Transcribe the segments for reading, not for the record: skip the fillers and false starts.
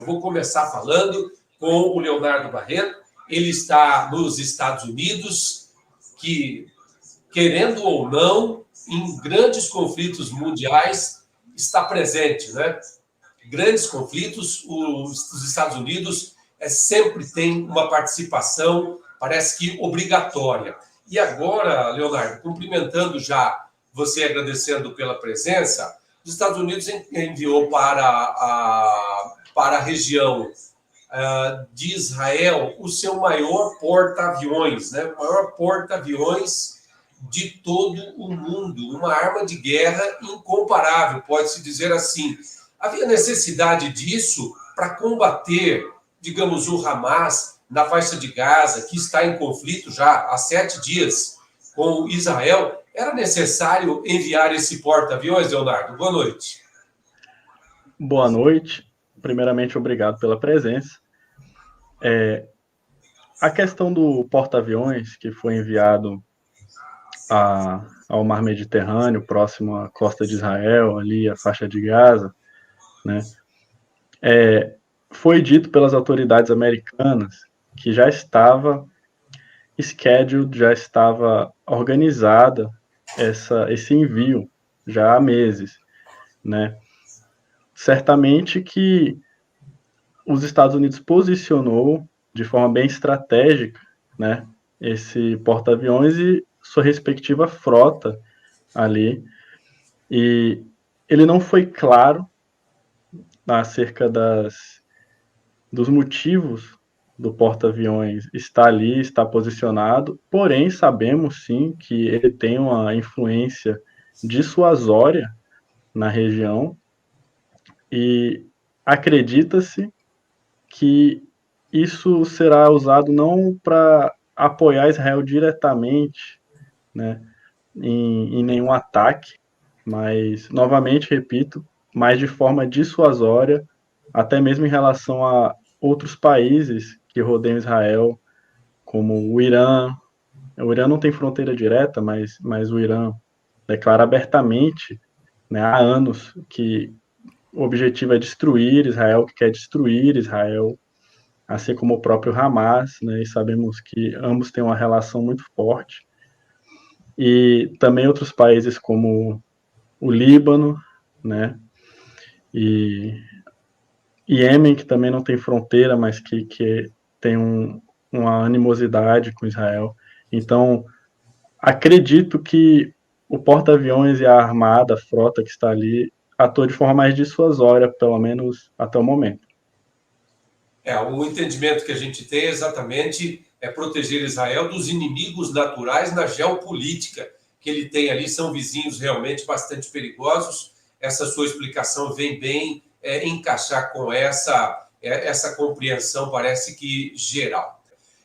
Vou começar falando com o Leonardo Barreto. Ele está nos Estados Unidos, que, querendo ou não, em grandes conflitos mundiais, está presente, né? Grandes conflitos, os Estados Unidos sempre tem uma participação, parece que obrigatória. E agora, Leonardo, cumprimentando já você, agradecendo pela presença, os Estados Unidos enviou para a região de Israel o seu maior porta-aviões, né? O maior porta-aviões de todo o mundo, uma arma de guerra incomparável, pode-se dizer assim. Havia necessidade disso para combater, digamos, o Hamas na faixa de Gaza, que está em conflito já há 7 dias com Israel. Era necessário enviar esse porta-aviões, Leonardo? Boa noite. Boa noite. Primeiramente, obrigado pela presença. A questão do porta-aviões que foi enviado ao Mar Mediterrâneo, próximo à costa de Israel, ali a faixa de Gaza, né? Foi dito pelas autoridades americanas que já estava scheduled, já estava organizada esse envio já há meses, né? Certamente que os Estados Unidos posicionou de forma bem estratégica, né, esse porta-aviões e sua respectiva frota ali. E ele não foi claro acerca dos motivos do porta-aviões estar ali, estar posicionado, porém sabemos sim que ele tem uma influência dissuasória na região e acredita-se que isso será usado não para apoiar Israel diretamente, né, em nenhum ataque, mas, novamente, repito, mais de forma dissuasória, até mesmo em relação a outros países que rodeiam Israel, como o Irã. O Irã não tem fronteira direta, mas o Irã declara abertamente, né, há anos, que o objetivo é destruir Israel, que quer destruir Israel, assim como o próprio Hamas, né, e sabemos que ambos têm uma relação muito forte. E também outros países como o Líbano, né, e Iêmen, que também não tem fronteira, mas que tem uma animosidade com Israel. Então, acredito que o porta-aviões e a armada, a frota que está ali, atua de forma mais dissuasória, pelo menos até o momento. O entendimento que a gente tem exatamente é proteger Israel dos inimigos naturais na geopolítica que ele tem ali, são vizinhos realmente bastante perigosos. Essa sua explicação vem bem encaixar com essa compreensão, parece que geral.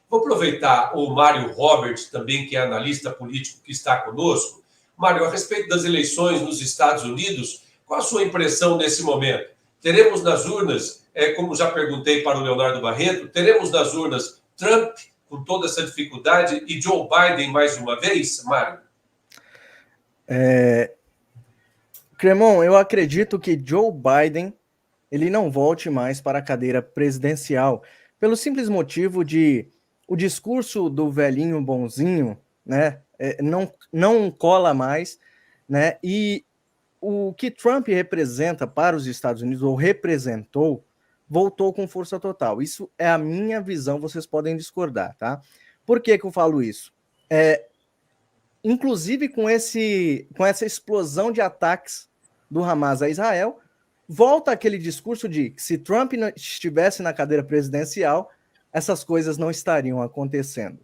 Vou aproveitar o Mário Robert, também, que é analista político, que está conosco. Mário, a respeito das eleições nos Estados Unidos, qual a sua impressão nesse momento? Teremos nas urnas, como já perguntei para o Leonardo Barreto, teremos nas urnas Trump, com toda essa dificuldade, e Joe Biden mais uma vez, Mário? Cremon, eu acredito que Joe Biden ele não volte mais para a cadeira presidencial, pelo simples motivo de o discurso do velhinho bonzinho, né, não cola mais, né, e o que Trump representa para os Estados Unidos, ou representou, voltou com força total. Isso é a minha visão, vocês podem discordar, tá? Por que eu falo isso? Inclusive com essa explosão de ataques do Hamas a Israel, volta aquele discurso de que se Trump estivesse na cadeira presidencial, essas coisas não estariam acontecendo.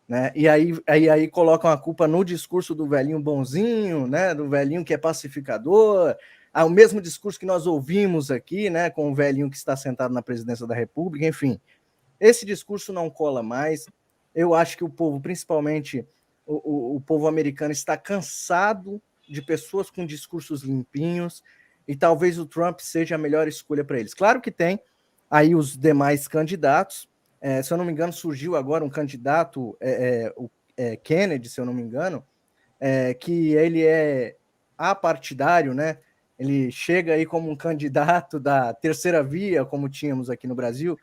Né? E aí colocam a culpa no discurso do velhinho bonzinho, né? Do velhinho que é pacificador, o mesmo discurso que nós ouvimos aqui, né? Com o velhinho que está sentado na presidência da República, enfim. Esse discurso não cola mais. Eu acho que o povo, principalmente o povo americano, está cansado de pessoas com discursos limpinhos, e talvez o Trump seja a melhor escolha para eles. Claro que tem aí os demais candidatos. Se eu não me engano, surgiu agora um candidato, o Kennedy, se eu não me engano, que ele é apartidário, né? ele chega aí como um candidato da terceira via, como tínhamos aqui no Brasil.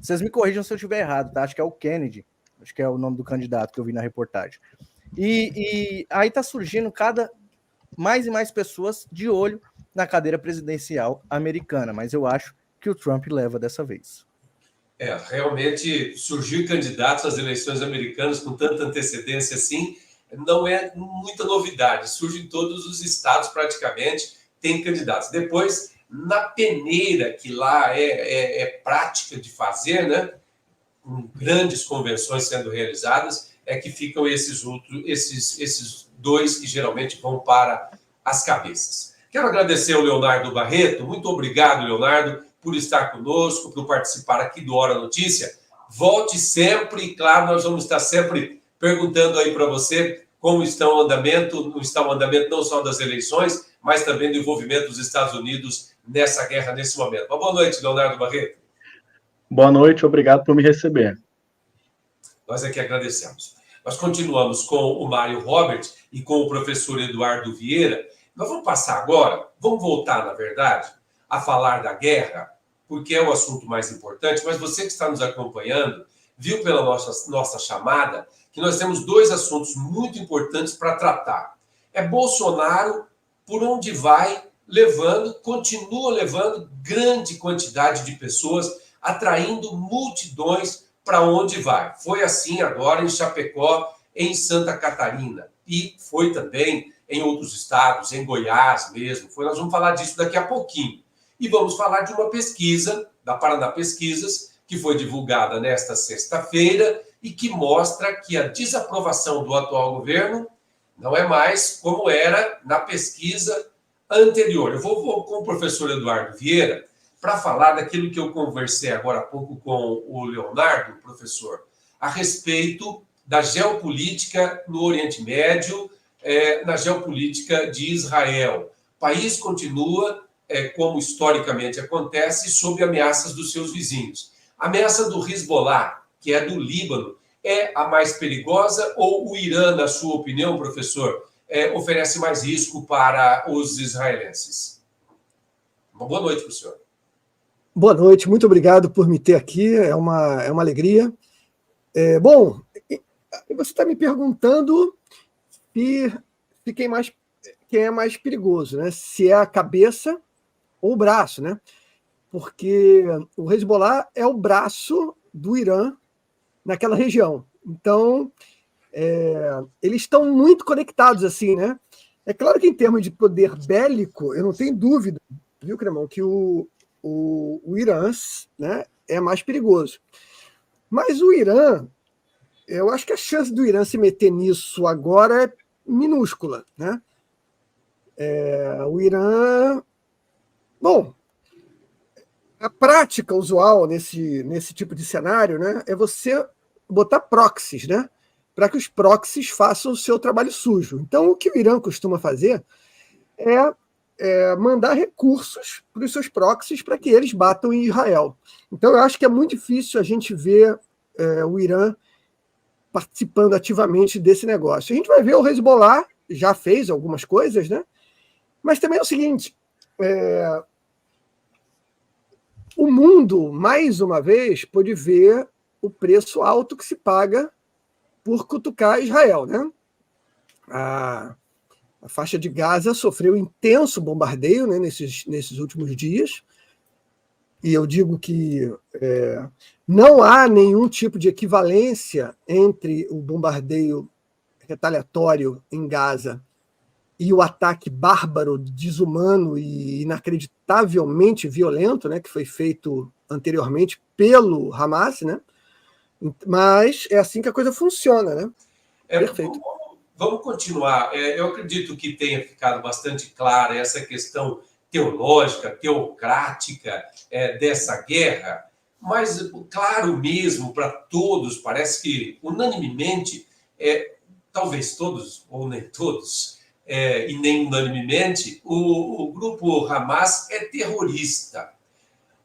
Vocês me corrijam se eu estiver errado, tá? Acho que é o Kennedy, acho que é o nome do candidato que eu vi na reportagem. E aí está surgindo mais e mais pessoas de olho na cadeira presidencial americana, mas eu acho que o Trump leva dessa vez. Realmente surgir candidatos às eleições americanas com tanta antecedência assim não é muita novidade. Surge em todos os estados praticamente, tem candidatos. Depois, na peneira, que lá é prática de fazer, né? Com grandes convenções sendo realizadas, é que ficam esses dois que geralmente vão para as cabeças. Quero agradecer ao Leonardo Barreto. Muito obrigado, Leonardo, por estar conosco, por participar aqui do Hora Notícia. Volte sempre, e claro, nós vamos estar sempre perguntando aí para você como está o andamento não só das eleições, mas também do envolvimento dos Estados Unidos nessa guerra nesse momento. Uma boa noite, Leonardo Barreto. Boa noite, obrigado por me receber. Nós é que agradecemos. Nós continuamos com o Mário Robert e com o professor Eduardo Vieira. Nós vamos passar agora, vamos voltar, na verdade, a falar da guerra, porque é o assunto mais importante, mas você que está nos acompanhando, viu pela nossa chamada que nós temos dois assuntos muito importantes para tratar. É Bolsonaro, por onde vai, continua levando grande quantidade de pessoas, atraindo multidões para onde vai. Foi assim agora em Chapecó, em Santa Catarina, e foi também em outros estados, em Goiás mesmo. Nós vamos falar disso daqui a pouquinho. E vamos falar de uma pesquisa, da Paraná Pesquisas, que foi divulgada nesta sexta-feira e que mostra que a desaprovação do atual governo não é mais como era na pesquisa anterior. Eu vou com o professor Eduardo Vieira para falar daquilo que eu conversei agora há pouco com o Leonardo, professor, a respeito da geopolítica no Oriente Médio, na geopolítica de Israel. O país continua, como historicamente acontece, sob ameaças dos seus vizinhos. A ameaça do Hezbollah, que é do Líbano, é a mais perigosa, ou o Irã, na sua opinião, professor, oferece mais risco para os israelenses? Uma boa noite para o senhor. Boa noite, muito obrigado por me ter aqui, é uma alegria. Bom, você está me perguntando quem é mais perigoso, né? Se é a cabeça ou o braço, né? Porque o Hezbollah é o braço do Irã naquela região. Então, eles estão muito conectados, assim, né? É claro que em termos de poder bélico, eu não tenho dúvida, viu, Cremão, que o Irã, né, é mais perigoso. Mas o Irã, eu acho que a chance do Irã se meter nisso agora é minúscula, né? O Irã... Bom, a prática usual nesse tipo de cenário, né, é você botar proxies, né, para que os proxies façam o seu trabalho sujo. Então, o que o Irã costuma fazer é mandar recursos para os seus proxies para que eles batam em Israel. Então, eu acho que é muito difícil a gente ver o Irã participando ativamente desse negócio. A gente vai ver o Hezbollah, já fez algumas coisas, né? Mas também é o seguinte, o mundo, mais uma vez, pôde ver o preço alto que se paga por cutucar Israel, né? A faixa de Gaza sofreu intenso bombardeio, né, nesses últimos dias, e eu digo que não há nenhum tipo de equivalência entre o bombardeio retaliatório em Gaza e o ataque bárbaro, desumano e inacreditavelmente violento, né, que foi feito anteriormente pelo Hamas, né? Mas é assim que a coisa funciona, né? Perfeito. Vamos continuar. Eu acredito que tenha ficado bastante clara essa questão teológica, teocrática dessa guerra, mas claro mesmo para todos, parece que unanimemente, talvez todos ou nem todos, e nem unanimemente, o grupo Hamas é terrorista.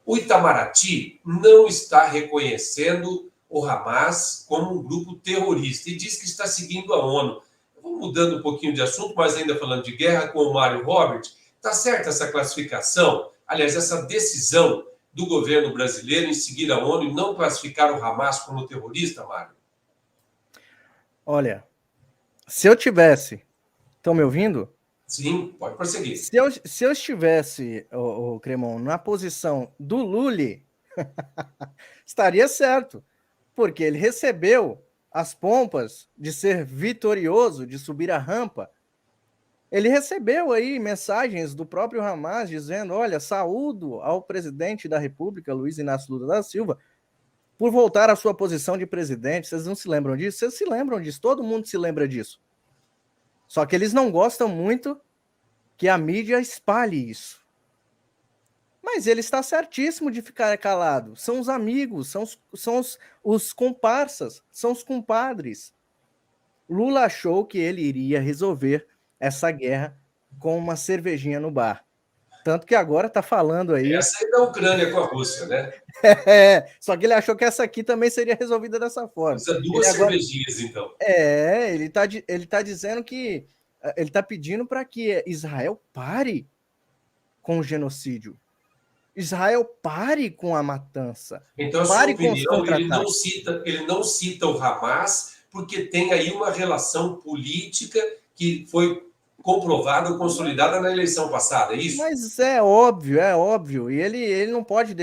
O Itamaraty não está reconhecendo o Hamas como um grupo terrorista e diz que está seguindo a ONU. Eu vou mudando um pouquinho de assunto, mas ainda falando de guerra, com o Mário Robert. Está certa essa classificação? Aliás, essa decisão do governo brasileiro em seguir a ONU e não classificar o Hamas como terrorista, Mário? Olha, se eu tivesse... Estão me ouvindo? Sim, pode prosseguir. Se eu estivesse, o Cremon, na posição do Lully, estaria certo, porque ele recebeu as pompas de ser vitorioso, de subir a rampa. Ele recebeu aí mensagens do próprio Hamas dizendo, olha, saúdo ao presidente da República, Luiz Inácio Lula da Silva, por voltar à sua posição de presidente. Vocês não se lembram disso? Vocês se lembram disso, todo mundo se lembra disso. Só que eles não gostam muito que a mídia espalhe isso. Mas ele está certíssimo de ficar calado. São os amigos, são os comparsas, são os compadres. Lula achou que ele iria resolver essa guerra com uma cervejinha no bar. Tanto que agora está falando aí... Essa é da Ucrânia com a Rússia, né? Só que ele achou que essa aqui também seria resolvida dessa forma. Precisa duas cervejinhas, então. Ele tá dizendo que... Ele está pedindo para que Israel pare com o genocídio. Israel pare com a matança. Então, a sua opinião, ele não cita o Hamas porque tem aí uma relação política que foi comprovada ou consolidada na eleição passada, é isso? Mas é óbvio. E ele não pode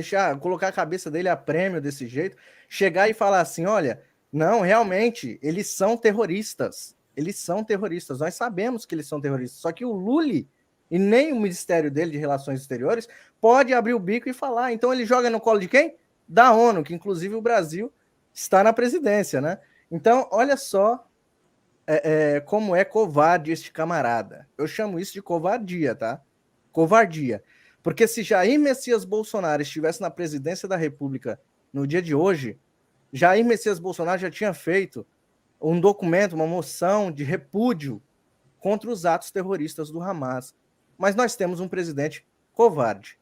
colocar a cabeça dele a prêmio desse jeito, chegar e falar assim, olha, não, realmente, eles são terroristas. Eles são terroristas. Nós sabemos que eles são terroristas. Só que o Lully, e nem o Ministério dele de Relações Exteriores, pode abrir o bico e falar. Então ele joga no colo de quem? Da ONU, que inclusive o Brasil está na presidência, né? Então, olha só como é covarde este camarada. Eu chamo isso de covardia, tá? Covardia. Porque se Jair Messias Bolsonaro estivesse na presidência da República no dia de hoje, Jair Messias Bolsonaro já tinha feito um documento, uma moção de repúdio contra os atos terroristas do Hamas. Mas nós temos um presidente covarde.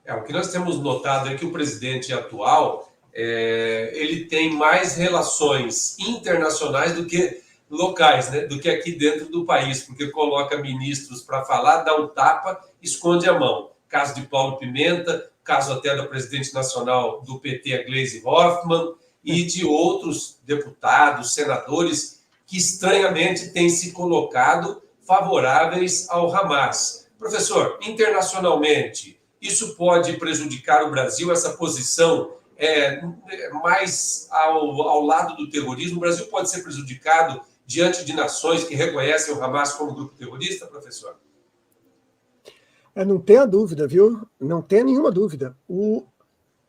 O que nós temos notado é que o presidente atual ele tem mais relações internacionais do que locais, né? Do que aqui dentro do país, porque coloca ministros para falar, dá um tapa, esconde a mão. Caso de Paulo Pimenta, caso até da presidente nacional do PT, a Gleisi Hoffmann, e de outros deputados, senadores, que estranhamente têm se colocado favoráveis ao Hamas. Professor, internacionalmente, isso pode prejudicar o Brasil, essa posição mais ao lado do terrorismo? O Brasil pode ser prejudicado diante de nações que reconhecem o Hamas como grupo terrorista, professor? Não tenha dúvida, viu? Não tenha nenhuma dúvida. O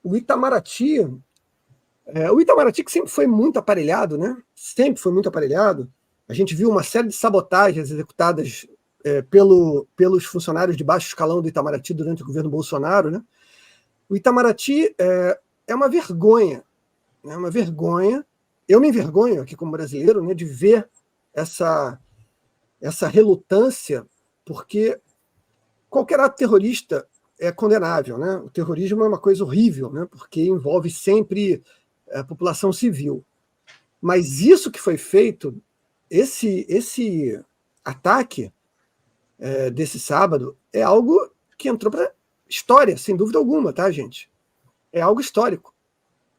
Itamaraty... o Itamaraty, que sempre foi muito aparelhado, né? Sempre foi muito aparelhado. A gente viu uma série de sabotagens executadas pelos funcionários de baixo escalão do Itamaraty durante o governo Bolsonaro, né? O Itamaraty é uma vergonha, né? Uma vergonha. Eu me envergonho aqui como brasileiro, né, de ver essa relutância, porque qualquer ato terrorista é condenável, né? O terrorismo é uma coisa horrível, né? Porque envolve sempre a população civil. Mas isso que foi feito, esse ataque desse sábado, é algo que entrou para a história, sem dúvida alguma, tá, gente? É algo histórico.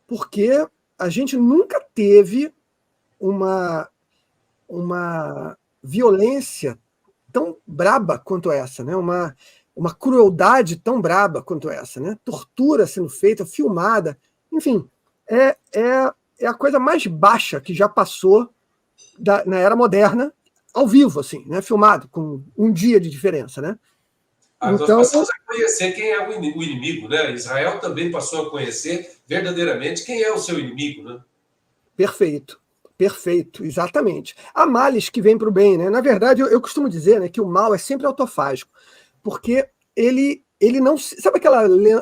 Porque a gente nunca teve uma violência tão braba quanto essa, né? Uma crueldade tão braba quanto essa, né? Tortura sendo feita, filmada, enfim, é a coisa mais baixa que já passou na era moderna, ao vivo, assim, né? Filmado, com um dia de diferença, né? Nós passamos a conhecer quem é o inimigo, né? Israel também passou a conhecer verdadeiramente quem é o seu inimigo, né? Perfeito, exatamente. Há males que vêm para o bem, né? Na verdade, eu costumo dizer, né, que o mal é sempre autofágico, porque ele não... Sabe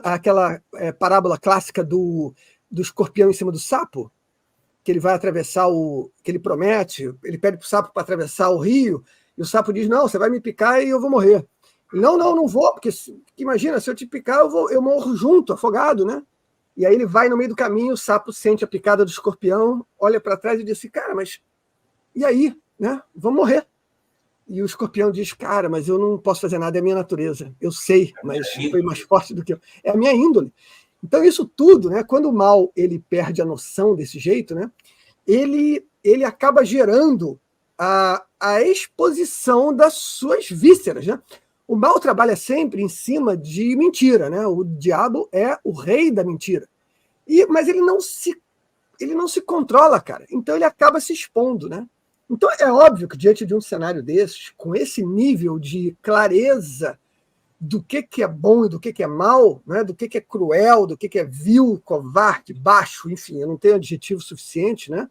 aquela parábola clássica do escorpião em cima do sapo? Que ele vai atravessar que ele promete, ele pede para o sapo para atravessar o rio, e o sapo diz, não, você vai me picar e eu vou morrer. Não vou, porque imagina, se eu te picar, eu morro junto, afogado, né? E aí ele vai no meio do caminho, o sapo sente a picada do escorpião, olha para trás e diz assim, cara, mas e aí, né? Vamos morrer. E o escorpião diz, cara, mas eu não posso fazer nada, é a minha natureza. Eu sei, mas foi mais forte do que eu. É a minha índole. Então, isso tudo, né, quando o mal ele perde a noção desse jeito, né, ele acaba gerando a exposição das suas vísceras. Né? O mal trabalha sempre em cima de mentira. Né? O diabo é o rei da mentira. Mas ele não se controla, cara. Então, ele acaba se expondo, né? Então, é óbvio que, diante de um cenário desses, com esse nível de clareza do que é bom e do que é mal, né? Do que é cruel, do que é vil, covarde, baixo, enfim, eu não tenho adjetivo suficiente, né?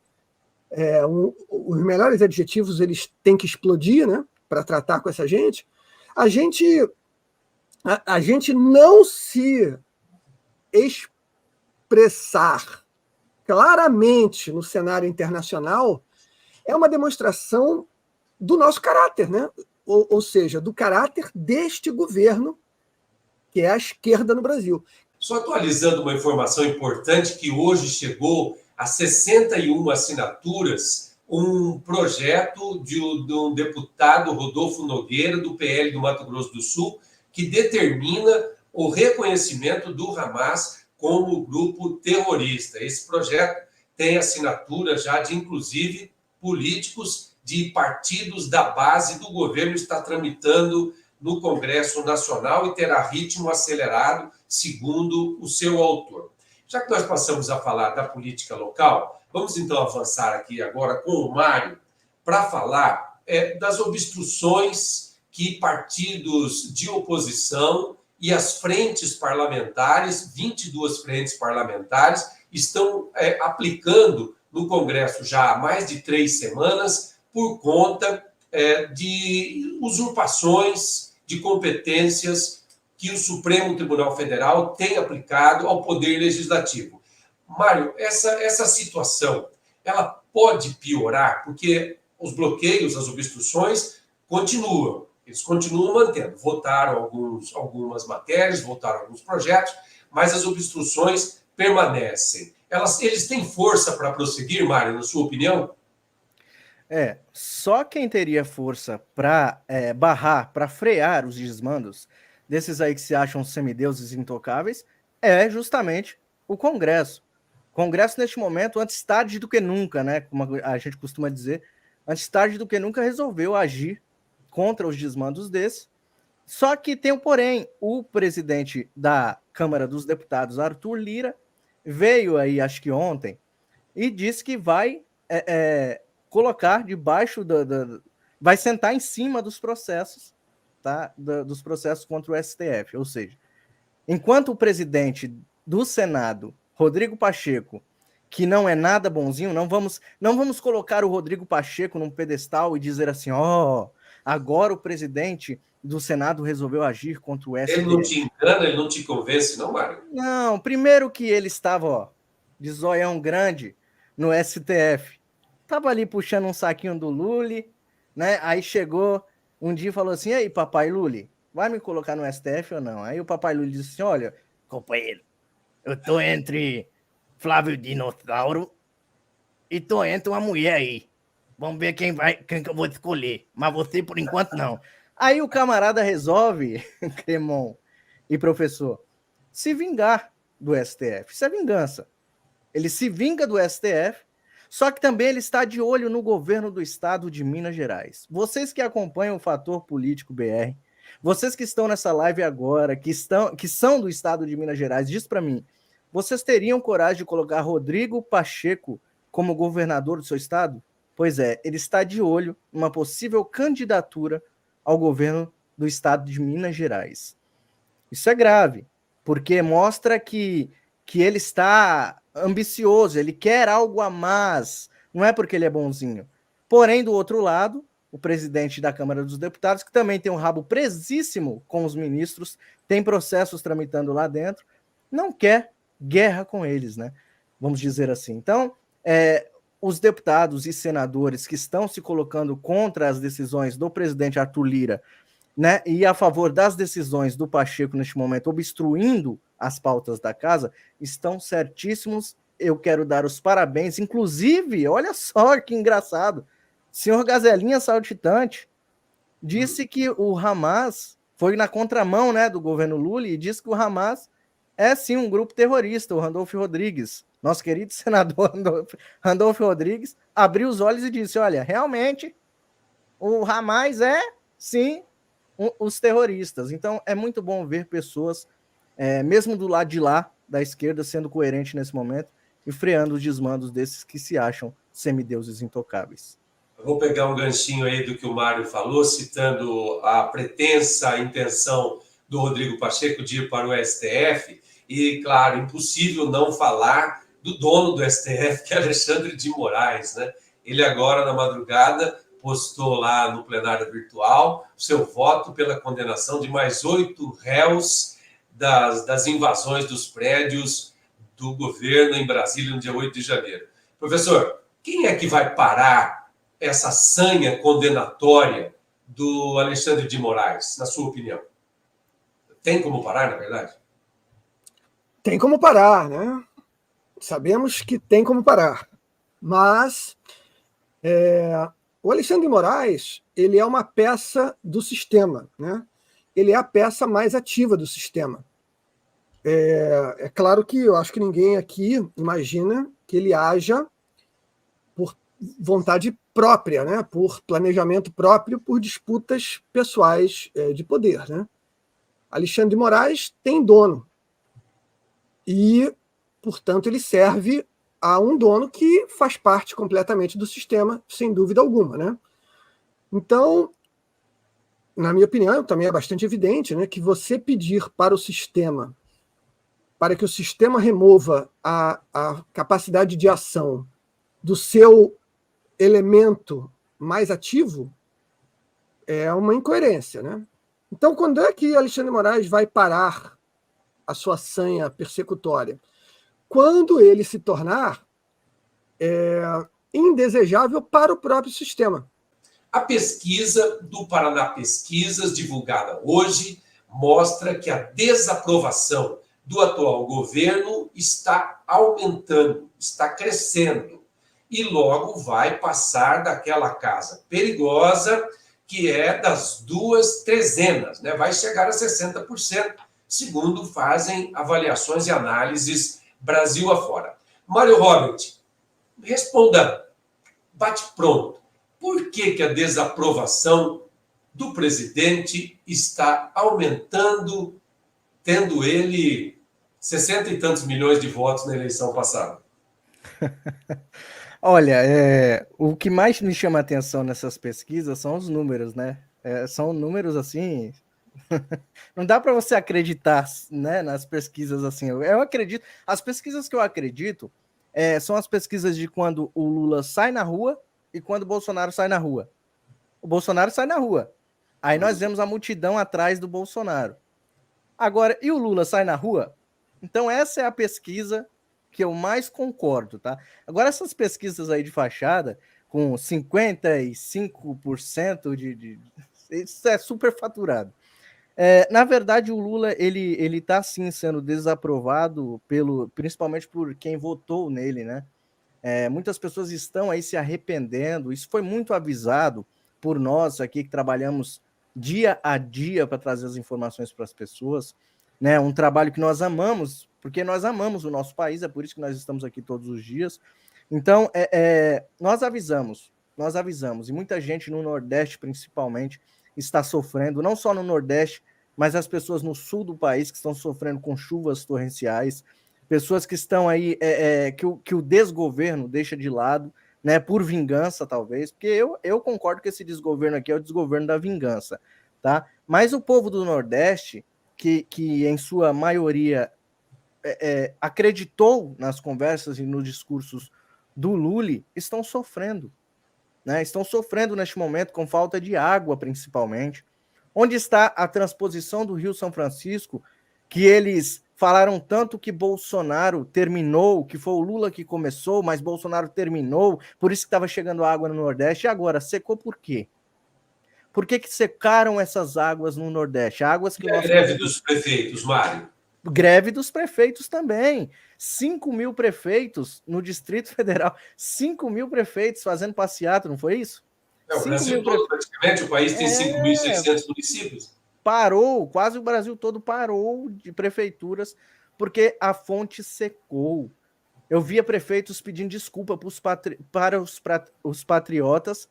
Os melhores adjetivos eles têm que explodir, né? Para tratar com essa gente. A gente não se expressar claramente no cenário internacional é uma demonstração do nosso caráter, né? Ou seja, do caráter deste governo, que é a esquerda no Brasil. Só atualizando uma informação importante que hoje chegou a 61 assinaturas, um projeto de um deputado, Rodolfo Nogueira, do PL do Mato Grosso do Sul, que determina o reconhecimento do Hamas como grupo terrorista. Esse projeto tem assinatura já de, inclusive, políticos de partidos da base do governo, está tramitando no Congresso Nacional e terá ritmo acelerado, segundo o seu autor. Já que nós passamos a falar da política local, vamos então avançar aqui agora com o Mário para falar das obstruções que partidos de oposição e as frentes parlamentares, 22 frentes parlamentares, estão aplicando no Congresso já há mais de 3 semanas por conta de usurpações de competências que o Supremo Tribunal Federal tem aplicado ao Poder Legislativo. Mário, essa situação, ela pode piorar, porque os bloqueios, as obstruções continuam. Eles continuam mantendo. Votaram algumas matérias, votaram alguns projetos, mas as obstruções permanecem. Eles têm força para prosseguir, Mário, na sua opinião? Só quem teria força para barrar, para frear os desmandos desses aí que se acham semideuses intocáveis é justamente o Congresso. O Congresso, neste momento, antes tarde do que nunca, né? Como a gente costuma dizer, antes tarde do que nunca resolveu agir contra os desmandos desses. Só que tem um porém, o presidente da Câmara dos Deputados, Arthur Lira, veio aí, acho que ontem, e disse que vai colocar debaixo vai sentar em cima dos processos, tá? Dos processos contra o STF. Ou seja, enquanto o presidente do Senado, Rodrigo Pacheco, que não é nada bonzinho, não vamos colocar o Rodrigo Pacheco num pedestal e dizer assim, agora o presidente do Senado resolveu agir contra o STF. Ele não te engana, ele não te convence, não, Mário? Não, primeiro que ele estava, de zoião grande no STF. Tava ali puxando um saquinho do Lully, né? Aí chegou um dia e falou assim, aí, papai Lully, vai me colocar no STF ou não? Aí o papai Lully disse assim, olha, companheiro, eu tô entre Flávio Dinossauro e tô entre uma mulher aí. Vamos ver quem que eu vou escolher. Mas você, por enquanto, não. Aí o camarada resolve, Cremon e professor, se vingar do STF. Isso é vingança. Ele se vinga do STF, só que também ele está de olho no governo do estado de Minas Gerais. Vocês que acompanham o Fator Político BR, vocês que estão nessa live agora, que são do estado de Minas Gerais, diz para mim, vocês teriam coragem de colocar Rodrigo Pacheco como governador do seu estado? Pois é, ele está de olho numa possível candidatura ao governo do estado de Minas Gerais. Isso é grave, porque mostra que ele está ambicioso, ele quer algo a mais, não é porque ele é bonzinho. Porém, do outro lado, o presidente da Câmara dos Deputados, que também tem um rabo presíssimo com os ministros, tem processos tramitando lá dentro, não quer guerra com eles, né? Vamos dizer assim. Então, os deputados e senadores que estão se colocando contra as decisões do presidente Arthur Lira, né, e a favor das decisões do Pacheco neste momento, obstruindo as pautas da casa, estão certíssimos. Eu quero dar os parabéns, inclusive, olha só que engraçado, senhor Gazelinha Saltitante, disse que o Hamas foi na contramão, né, do governo Lula e disse que o Hamas é sim um grupo terrorista. O Randolfo Rodrigues, nosso querido senador Randolfo Rodrigues, abriu os olhos e disse: olha, realmente o Hamas é sim os terroristas. Então é muito bom ver pessoas, mesmo do lado de lá da esquerda, sendo coerente nesse momento e freando os desmandos desses que se acham semideuses intocáveis. Eu vou pegar um ganchinho aí do que o Mário falou, citando a pretensa intenção do Rodrigo Pacheco de ir para o STF. E, claro, impossível não falar do dono do STF, que é Alexandre de Moraes, né? Ele agora, na madrugada, postou lá no plenário virtual o seu voto pela condenação de mais 8 réus das invasões dos prédios do governo em Brasília no dia 8 de janeiro. Professor, quem é que vai parar essa sanha condenatória do Alexandre de Moraes, na sua opinião? Tem como parar, na verdade? Tem como parar, né? Sabemos que tem como parar. Mas o Alexandre de Moraes, ele é uma peça do sistema, né? Ele é a peça mais ativa do sistema. É claro que eu acho que ninguém aqui imagina que ele haja por vontade própria, né? Por planejamento próprio, por disputas pessoais de poder, né? Alexandre de Moraes tem dono e, portanto, ele serve a um dono que faz parte completamente do sistema, sem dúvida alguma, né? Então, na minha opinião, também é bastante evidente, né, que você pedir para o sistema, para que o sistema remova a capacidade de ação do seu elemento mais ativo, é uma incoerência, né? Então, quando é que Alexandre de Moraes vai parar a sua sanha persecutória? Quando ele se tornar indesejável para o próprio sistema. A pesquisa do Paraná Pesquisas, divulgada hoje, mostra que a desaprovação do atual governo está aumentando, está crescendo, e logo vai passar daquela casa perigosa que é das 2 trezenas, né? Vai chegar a 60%, segundo fazem avaliações e análises Brasil afora. Mário Robert, responda, bate pronto. Por que a desaprovação do presidente está aumentando, tendo ele 60 e tantos milhões de votos na eleição passada? Olha, o que mais me chama a atenção nessas pesquisas são os números, né? São números assim. Não dá para você acreditar, né, nas pesquisas assim. Eu acredito. As pesquisas que eu acredito são as pesquisas de quando o Lula sai na rua e quando o Bolsonaro sai na rua. O Bolsonaro sai na rua. Aí nós vemos a multidão atrás do Bolsonaro. Agora, e o Lula sai na rua? Então, essa é a pesquisa que eu mais concordo, tá? Agora, essas pesquisas aí de fachada, com 55% isso é superfaturado. Na verdade, o Lula, ele tá, sim, sendo desaprovado, principalmente por quem votou nele, né? Muitas pessoas estão aí se arrependendo, isso foi muito avisado por nós aqui que trabalhamos dia a dia para trazer as informações para as pessoas, né? Um trabalho que nós amamos, porque nós amamos o nosso país, é por isso que nós estamos aqui todos os dias. Então, nós avisamos, e muita gente no Nordeste, principalmente, está sofrendo, não só no Nordeste, mas as pessoas no sul do país que estão sofrendo com chuvas torrenciais, pessoas que estão aí, que o desgoverno deixa de lado, né, por vingança, talvez, porque eu concordo que esse desgoverno aqui é o desgoverno da vingança, tá? Mas o povo do Nordeste, que em sua maioria acreditou nas conversas e nos discursos do Lula, estão sofrendo, né? Estão sofrendo neste momento com falta de água, principalmente. Onde está a transposição do Rio São Francisco, que eles falaram tanto que Bolsonaro terminou, que foi o Lula que começou, mas Bolsonaro terminou, por isso que estava chegando água no Nordeste, e agora secou por quê? Por que secaram essas águas no Nordeste? Águas que a greve dos prefeitos, Mário? Greve dos prefeitos também. 5 mil prefeitos no Distrito Federal. 5 mil prefeitos fazendo passeata, não foi isso? O Brasil todo, praticamente, o país tem 5.600 municípios. Parou, quase o Brasil todo parou de prefeituras, porque a fonte secou. Eu via prefeitos pedindo desculpa para os patriotas,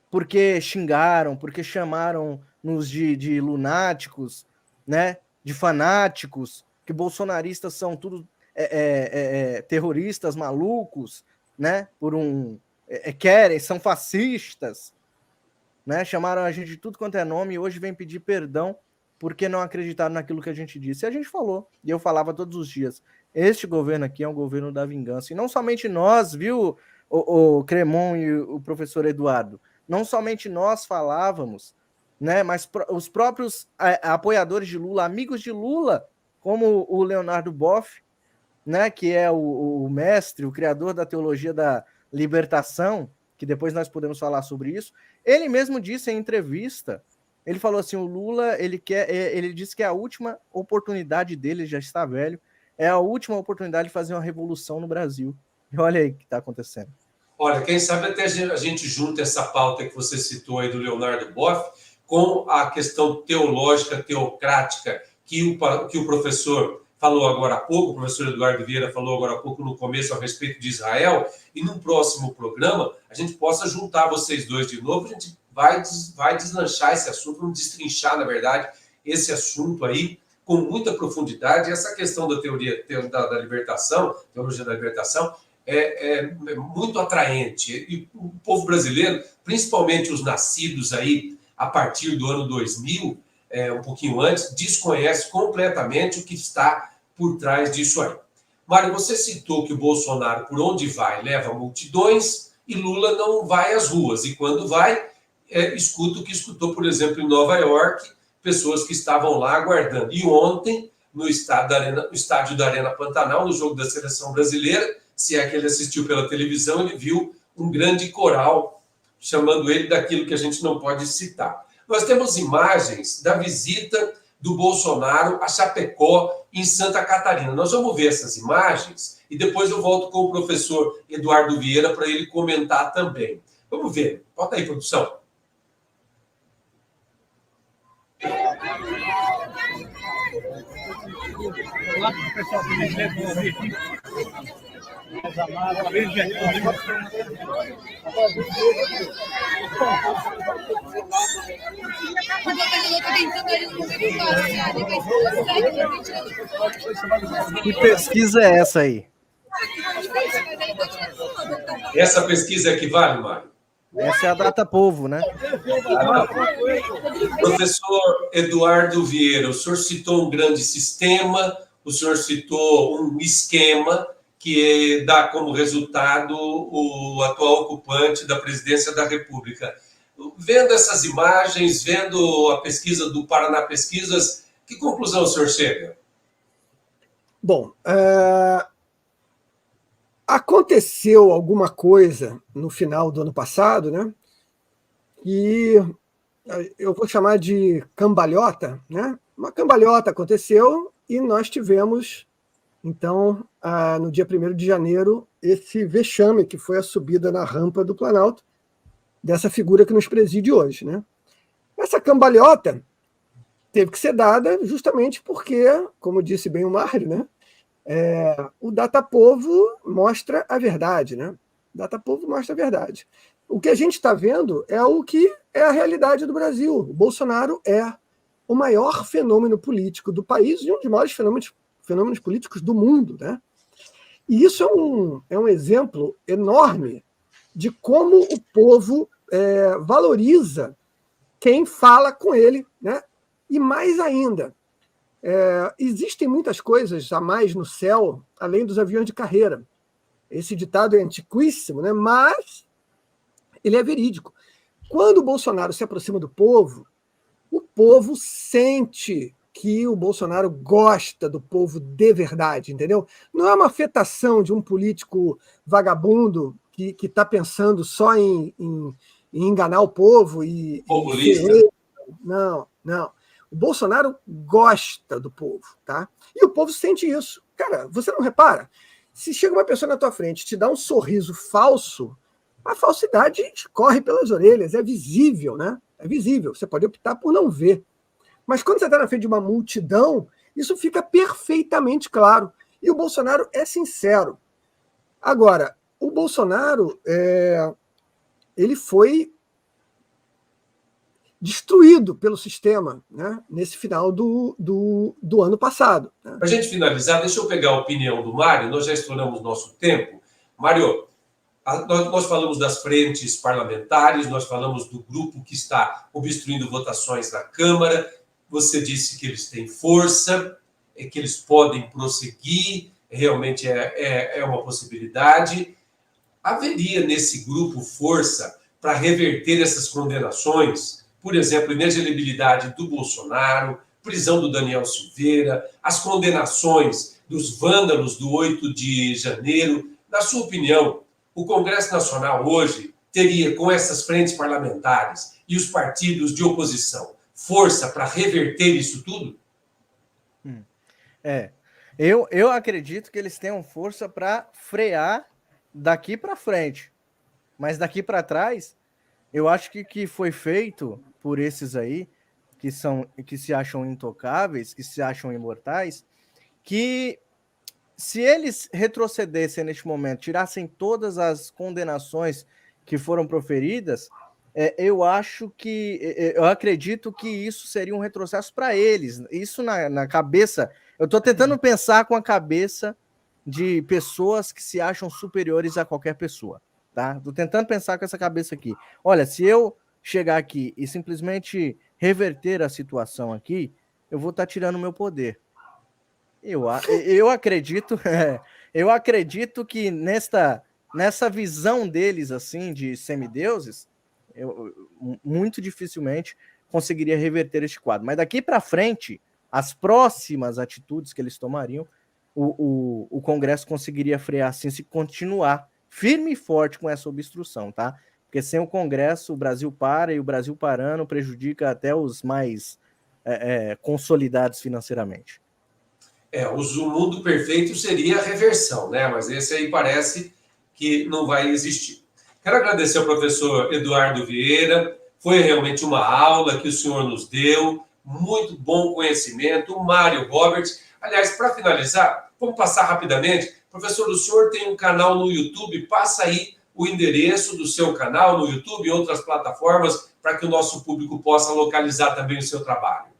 porque xingaram, porque chamaram-nos de lunáticos, né? De fanáticos, que bolsonaristas são tudo terroristas malucos, né? São fascistas, né? Chamaram a gente de tudo quanto é nome e hoje vem pedir perdão porque não acreditaram naquilo que a gente disse. E a gente falou, e eu falava todos os dias, este governo aqui é um governo da vingança. E não somente nós, viu, o Cremon e o professor Eduardo, não somente nós falávamos, né, mas os próprios apoiadores de Lula, amigos de Lula, como o Leonardo Boff, né, que é o mestre, o criador da teologia da libertação, que depois nós podemos falar sobre isso, ele mesmo disse em entrevista, ele falou assim, o Lula, ele disse que é a última oportunidade dele, já está velho, é a última oportunidade de fazer uma revolução no Brasil. E olha aí o que está acontecendo. Olha, quem sabe até a gente junta essa pauta que você citou aí do Leonardo Boff com a questão teológica, teocrática, que o professor falou agora há pouco, o professor Eduardo Vieira falou agora há pouco no começo a respeito de Israel, e no próximo programa a gente possa juntar vocês dois de novo, a gente vai deslanchar esse assunto, vamos destrinchar, na verdade, esse assunto aí com muita profundidade. E essa questão da teoria da libertação, teologia da libertação, é muito atraente. E o povo brasileiro, principalmente os nascidos aí a partir do ano 2000, um pouquinho antes, desconhece completamente o que está por trás disso aí. Mário, você citou que o Bolsonaro, por onde vai, leva multidões e Lula não vai às ruas. E quando vai, escuta o que escutou, por exemplo, em Nova York, pessoas que estavam lá aguardando. E ontem, no estádio da Arena Pantanal, no jogo da Seleção Brasileira, se é que ele assistiu pela televisão, ele viu um grande coral chamando ele daquilo que a gente não pode citar. Nós temos imagens da visita do Bolsonaro a Chapecó, em Santa Catarina. Nós vamos ver essas imagens e depois eu volto com o professor Eduardo Vieira para ele comentar também. Vamos ver. Bota aí, produção. Olá, pessoal, Que pesquisa é essa aí? Essa pesquisa é que vale, Mário? Essa é a Datapovo, né? Professor Eduardo Vieira, o senhor citou um grande sistema, o senhor citou um esquema que dá como resultado o atual ocupante da presidência da República. Vendo essas imagens, vendo a pesquisa do Paraná Pesquisas, que conclusão o senhor chega? Bom, aconteceu alguma coisa no final do ano passado, né? E eu vou chamar de cambalhota, né? Uma cambalhota aconteceu e nós tivemos, então, no dia 1º de janeiro, esse vexame que foi a subida na rampa do Planalto dessa figura que nos preside hoje, né? Essa cambalhota teve que ser dada justamente porque, como disse bem o Mário, né? O Datapovo mostra a verdade, né? O Datapovo mostra a verdade. O que a gente está vendo é o que é a realidade do Brasil. O Bolsonaro é o maior fenômeno político do país e um dos maiores fenômenos políticos do mundo, né? E isso é um exemplo enorme de como o povo valoriza quem fala com ele, né? E mais ainda, existem muitas coisas a mais no céu, além dos aviões de carreira. Esse ditado é antiquíssimo, né? Mas ele é verídico. Quando o Bolsonaro se aproxima do povo, o povo sente que o Bolsonaro gosta do povo de verdade, entendeu? Não é uma afetação de um político vagabundo que está pensando só em enganar o povo e populista. Não. O Bolsonaro gosta do povo, tá? E o povo sente isso. Cara, você não repara? Se chega uma pessoa na tua frente e te dá um sorriso falso, a falsidade escorre pelas orelhas, é visível, né? É visível, você pode optar por não ver. Mas quando você está na frente de uma multidão, isso fica perfeitamente claro. E o Bolsonaro é sincero. Agora, o Bolsonaro ele foi destruído pelo sistema, né, nesse final do ano passado. Né? Para a gente finalizar, deixa eu pegar a opinião do Mário, nós já estouramos nosso tempo. Mário, nós falamos das frentes parlamentares, nós falamos do grupo que está obstruindo votações na Câmara, você disse que eles têm força, que eles podem prosseguir, realmente é uma possibilidade. Haveria nesse grupo força para reverter essas condenações? Por exemplo, inelegibilidade do Bolsonaro, prisão do Daniel Silveira, as condenações dos vândalos do 8 de janeiro. Na sua opinião, o Congresso Nacional hoje teria, com essas frentes parlamentares e os partidos de oposição, força para reverter isso tudo? Eu acredito que eles tenham força para frear daqui para frente. Mas daqui para trás, eu acho que foi feito por esses aí, que se acham intocáveis, que se acham imortais, que se eles retrocedessem neste momento, tirassem todas as condenações que foram proferidas, eu acredito que isso seria um retrocesso para eles. Isso na cabeça. Eu estou tentando pensar com a cabeça de pessoas que se acham superiores a qualquer pessoa. Tá? Estou tentando pensar com essa cabeça aqui. Olha, se eu chegar aqui e simplesmente reverter a situação aqui, eu vou estar tirando o meu poder. Eu acredito que nessa visão deles assim de semideuses, eu muito dificilmente conseguiria reverter este quadro. Mas daqui para frente, as próximas atitudes que eles tomariam, o Congresso conseguiria frear assim se continuar firme e forte com essa obstrução, tá? Porque sem o Congresso, o Brasil para, e o Brasil parando prejudica até os mais consolidados financeiramente. O mundo perfeito seria a reversão, né? Mas esse aí parece que não vai existir. Quero agradecer ao professor Eduardo Vieira, foi realmente uma aula que o senhor nos deu, muito bom conhecimento. O Mário Roberts. Aliás, para finalizar, vamos passar rapidamente. Professor, o senhor tem um canal no YouTube, passa aí o endereço do seu canal no YouTube e outras plataformas para que o nosso público possa localizar também o seu trabalho.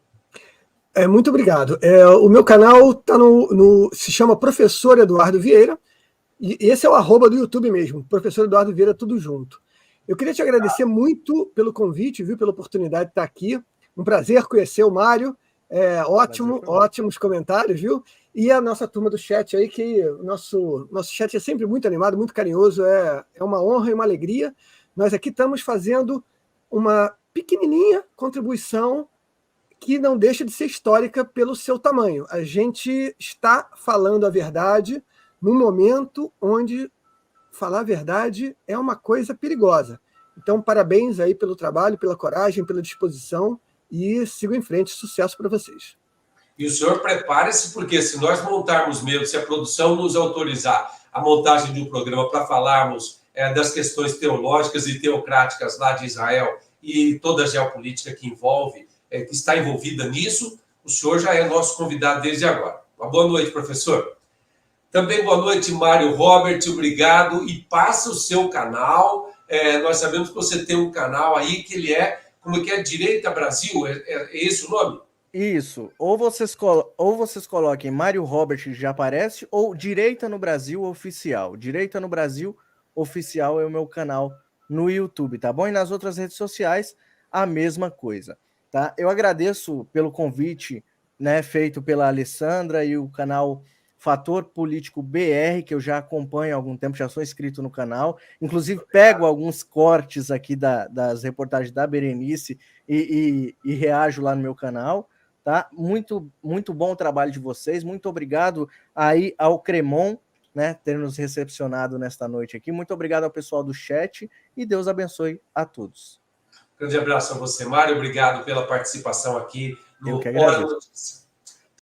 Muito obrigado. O meu canal tá se chama Professor Eduardo Vieira, e esse é o @ do YouTube mesmo, Professor Eduardo Vieira, tudo junto. Eu queria te agradecer muito pelo convite, viu, pela oportunidade de estar aqui. Um prazer conhecer o Mário. Ótimos comentários, viu? E a nossa turma do chat aí, que o nosso chat é sempre muito animado, muito carinhoso, é uma honra e uma alegria. Nós aqui estamos fazendo uma pequenininha contribuição que não deixa de ser histórica pelo seu tamanho. A gente está falando a verdade num momento onde falar a verdade é uma coisa perigosa. Então, parabéns aí pelo trabalho, pela coragem, pela disposição, e sigo em frente. Sucesso para vocês. E o senhor prepare-se, porque se nós montarmos mesmo, se a produção nos autorizar a montagem de um programa para falarmos das questões teológicas e teocráticas lá de Israel e toda a geopolítica que envolve, que está envolvida nisso, o senhor já é nosso convidado desde agora. Uma boa noite, professor. Também boa noite, Mário Robert, obrigado. E passa o seu canal. Nós sabemos que você tem um canal aí que ele como que é? Direita Brasil? É esse o nome? Isso. Ou vocês coloquem Mário Robert, já aparece, ou Direita no Brasil Oficial. Direita no Brasil Oficial é o meu canal no YouTube, tá bom? E nas outras redes sociais, a mesma coisa. Tá? Eu agradeço pelo convite, né, feito pela Alessandra e o canal Fator Político BR, que eu já acompanho há algum tempo, já sou inscrito no canal. Inclusive, pego alguns cortes aqui das reportagens da Berenice e reajo lá no meu canal. Tá? Muito, muito bom o trabalho de vocês. Muito obrigado aí ao Cremon, né, ter nos recepcionado nesta noite aqui. Muito obrigado ao pessoal do chat e Deus abençoe a todos. Grande abraço a você, Mário. Obrigado pela participação aqui no Eu que agradeço. Hora Notícia.